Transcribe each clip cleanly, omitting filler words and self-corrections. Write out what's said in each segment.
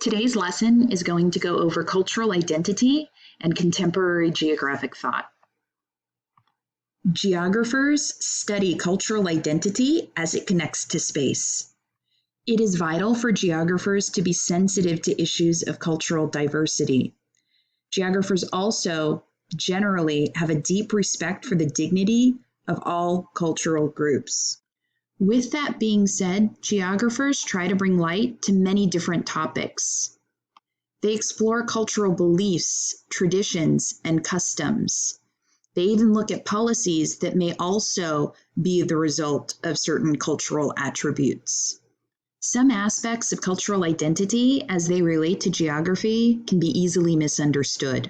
Today's lesson is going to go over cultural identity and contemporary geographic thought. Geographers study cultural identity as it connects to space. It is vital for geographers to be sensitive to issues of cultural diversity. Geographers also generally have a deep respect for the dignity of all cultural groups. With that being said, geographers try to bring light to many different topics. They explore cultural beliefs, traditions, and customs. They even look at policies that may also be the result of certain cultural attributes. Some aspects of cultural identity as they relate to geography can be easily misunderstood.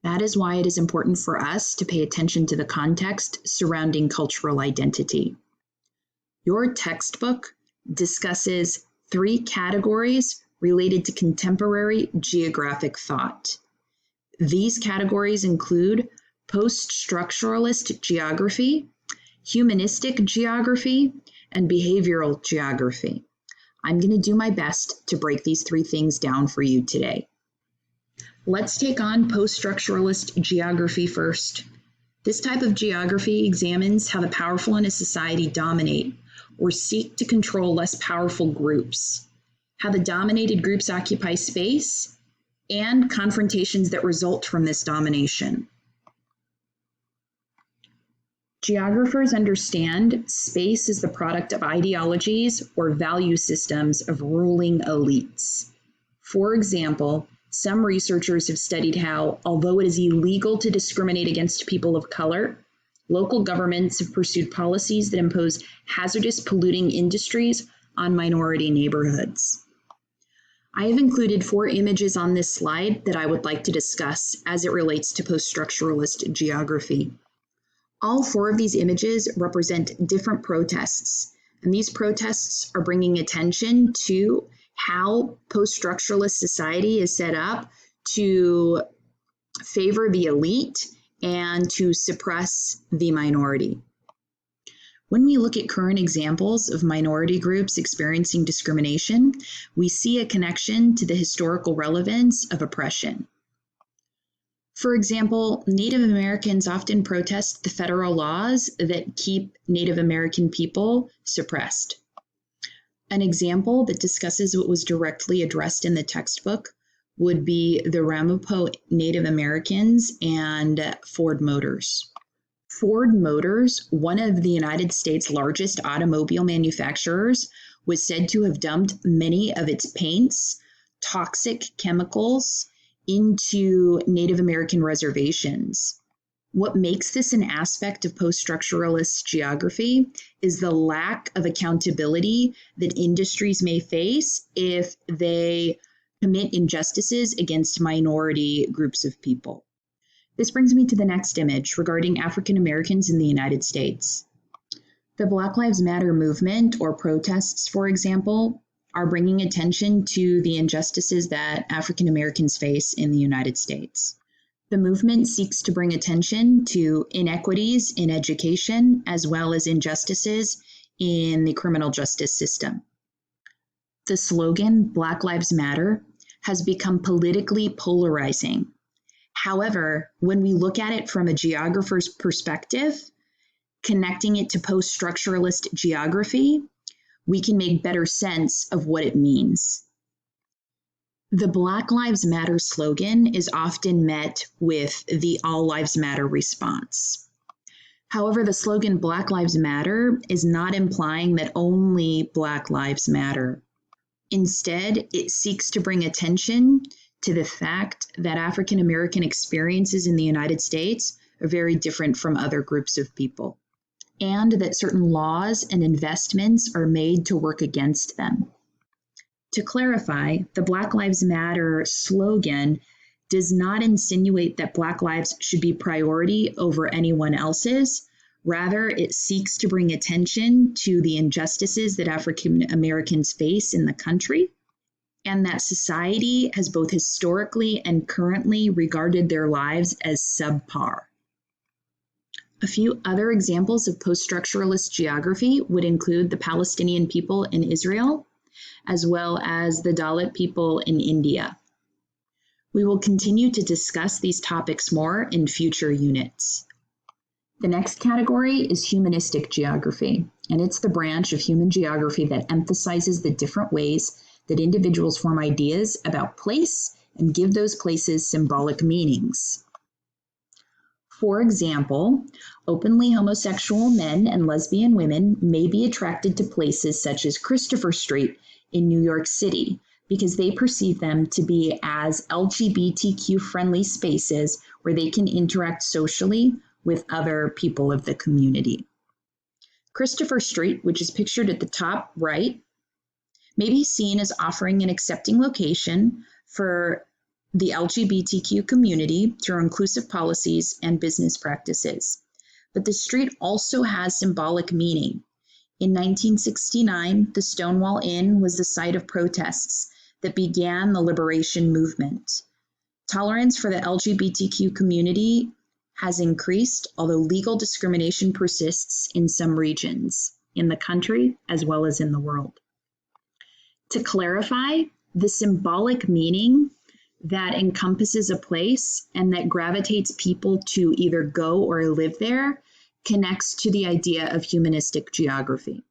That is why it is important for us to pay attention to the context surrounding cultural identity. Your textbook discusses 3 categories related to contemporary geographic thought. These categories include post-structuralist geography, humanistic geography, and behavioral geography. I'm going to do my best to break these 3 things down for you today. Let's take on post-structuralist geography first. This type of geography examines how the powerful in a society dominate or seek to control less powerful groups, how the dominated groups occupy space, and confrontations that result from this domination. Geographers understand space is the product of ideologies or value systems of ruling elites. For example, some researchers have studied how, although it is illegal to discriminate against people of color, local governments have pursued policies that impose hazardous polluting industries on minority neighborhoods. I have included 4 images on this slide that I would like to discuss as it relates to post-structuralist geography. All 4 of these images represent different protests, and these protests are bringing attention to how post-structuralist society is set up to favor the elite and to suppress the minority. When we look at current examples of minority groups experiencing discrimination, we see a connection to the historical relevance of oppression. For example, Native Americans often protest the federal laws that keep Native American people suppressed. An example that discusses what was directly addressed in the textbook would be the Ramapo Native Americans and Ford Motors. Ford Motors, one of the United States' largest automobile manufacturers, was said to have dumped many of its paints, toxic chemicals, into Native American reservations. What makes this an aspect of post-structuralist geography is the lack of accountability that industries may face if they commit injustices against minority groups of people. This brings me to the next image regarding African Americans in the United States. The Black Lives Matter movement or protests, for example, are bringing attention to the injustices that African Americans face in the United States. The movement seeks to bring attention to inequities in education as well as injustices in the criminal justice system. The slogan, Black Lives Matter, has become politically polarizing. However, when we look at it from a geographer's perspective, connecting it to post-structuralist geography, we can make better sense of what it means. The Black Lives Matter slogan is often met with the All Lives Matter response. However, the slogan Black Lives Matter is not implying that only Black lives matter. Instead, it seeks to bring attention to the fact that African American experiences in the United States are very different from other groups of people, and that certain laws and investments are made to work against them. To clarify, the Black Lives Matter slogan does not insinuate that Black lives should be priority over anyone else's. Rather, it seeks to bring attention to the injustices that African Americans face in the country, and that society has both historically and currently regarded their lives as subpar. A few other examples of post-structuralist geography would include the Palestinian people in Israel as well as the Dalit people in India. We will continue to discuss these topics more in future units. The next category is humanistic geography, and it's the branch of human geography that emphasizes the different ways that individuals form ideas about place and give those places symbolic meanings. For example, openly homosexual men and lesbian women may be attracted to places such as Christopher Street in New York City because they perceive them to be as LGBTQ-friendly spaces where they can interact socially with other people of the community. Christopher Street, which is pictured at the top right, may be seen as offering an accepting location for the LGBTQ community through inclusive policies and business practices. But the street also has symbolic meaning. In 1969, the Stonewall Inn was the site of protests that began the liberation movement. Tolerance for the LGBTQ community has increased, although legal discrimination persists in some regions in the country as well as in the world. To clarify, the symbolic meaning that encompasses a place and that gravitates people to either go or live there connects to the idea of humanistic geography.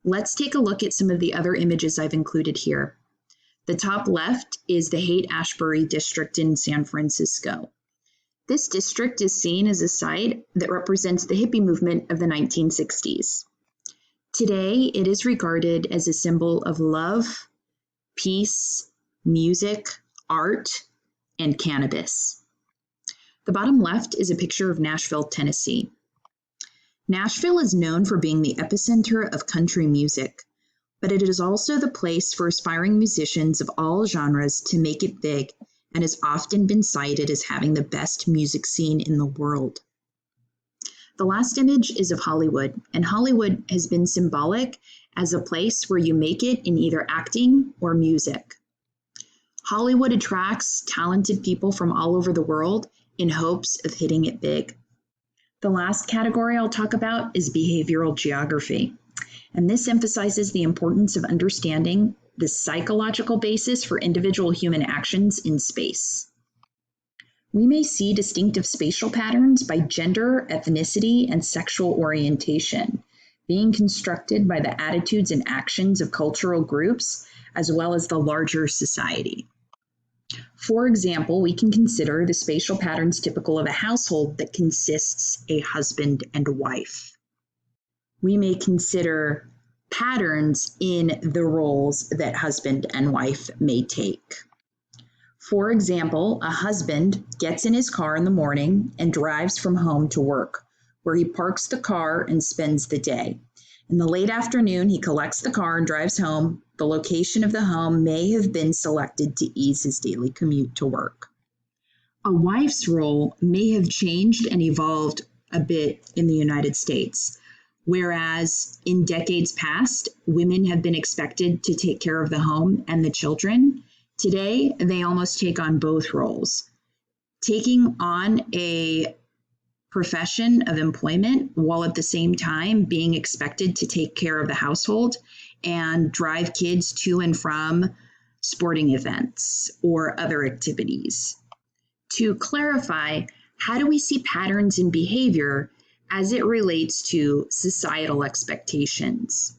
Let's take a look at some of the other images I've included here. The top left is the Haight-Ashbury district in San Francisco. This district is seen as a site that represents the hippie movement of the 1960s. Today, it is regarded as a symbol of love, peace, music, art, and cannabis. The bottom left is a picture of Nashville, Tennessee. Nashville is known for being the epicenter of country music, but it is also the place for aspiring musicians of all genres to make it big and has often been cited as having the best music scene in the world. The last image is of Hollywood, and Hollywood has been symbolic as a place where you make it in either acting or music. Hollywood attracts talented people from all over the world in hopes of hitting it big. The last category I'll talk about is behavioral geography, and this emphasizes the importance of understanding the psychological basis for individual human actions in space. We may see distinctive spatial patterns by gender, ethnicity, and sexual orientation, being constructed by the attitudes and actions of cultural groups, as well as the larger society. For example, we can consider the spatial patterns typical of a household that consists a husband and wife. We may consider patterns in the roles that husband and wife may take. For example, a husband gets in his car in the morning and drives from home to work, where he parks the car and spends the day. In the late afternoon, he collects the car and drives home. The location of the home may have been selected to ease his daily commute to work. A wife's role may have changed and evolved a bit in the United States. Whereas in decades past, women have been expected to take care of the home and the children, today they almost take on both roles. Taking on a profession of employment while at the same time being expected to take care of the household and drive kids to and from sporting events or other activities. To clarify, how do we see patterns in behavior as it relates to societal expectations?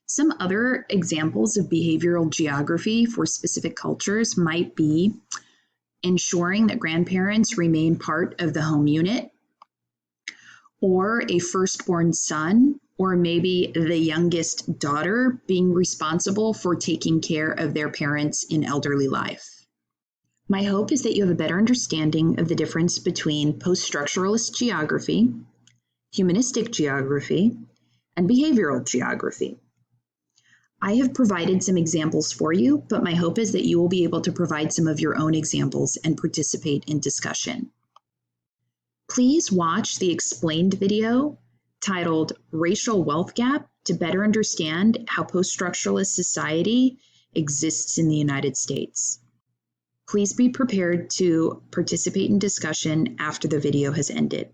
Some other examples of behavioral geography for specific cultures might be ensuring that grandparents remain part of the home unit, or a firstborn son, or maybe the youngest daughter being responsible for taking care of their parents in elderly life. My hope is that you have a better understanding of the difference between post-structuralist geography, humanistic geography, and behavioral geography. I have provided some examples for you, but my hope is that you will be able to provide some of your own examples and participate in discussion. Please watch the explained video titled Racial Wealth Gap to better understand how post-structuralist society exists in the United States. Please be prepared to participate in discussion after the video has ended.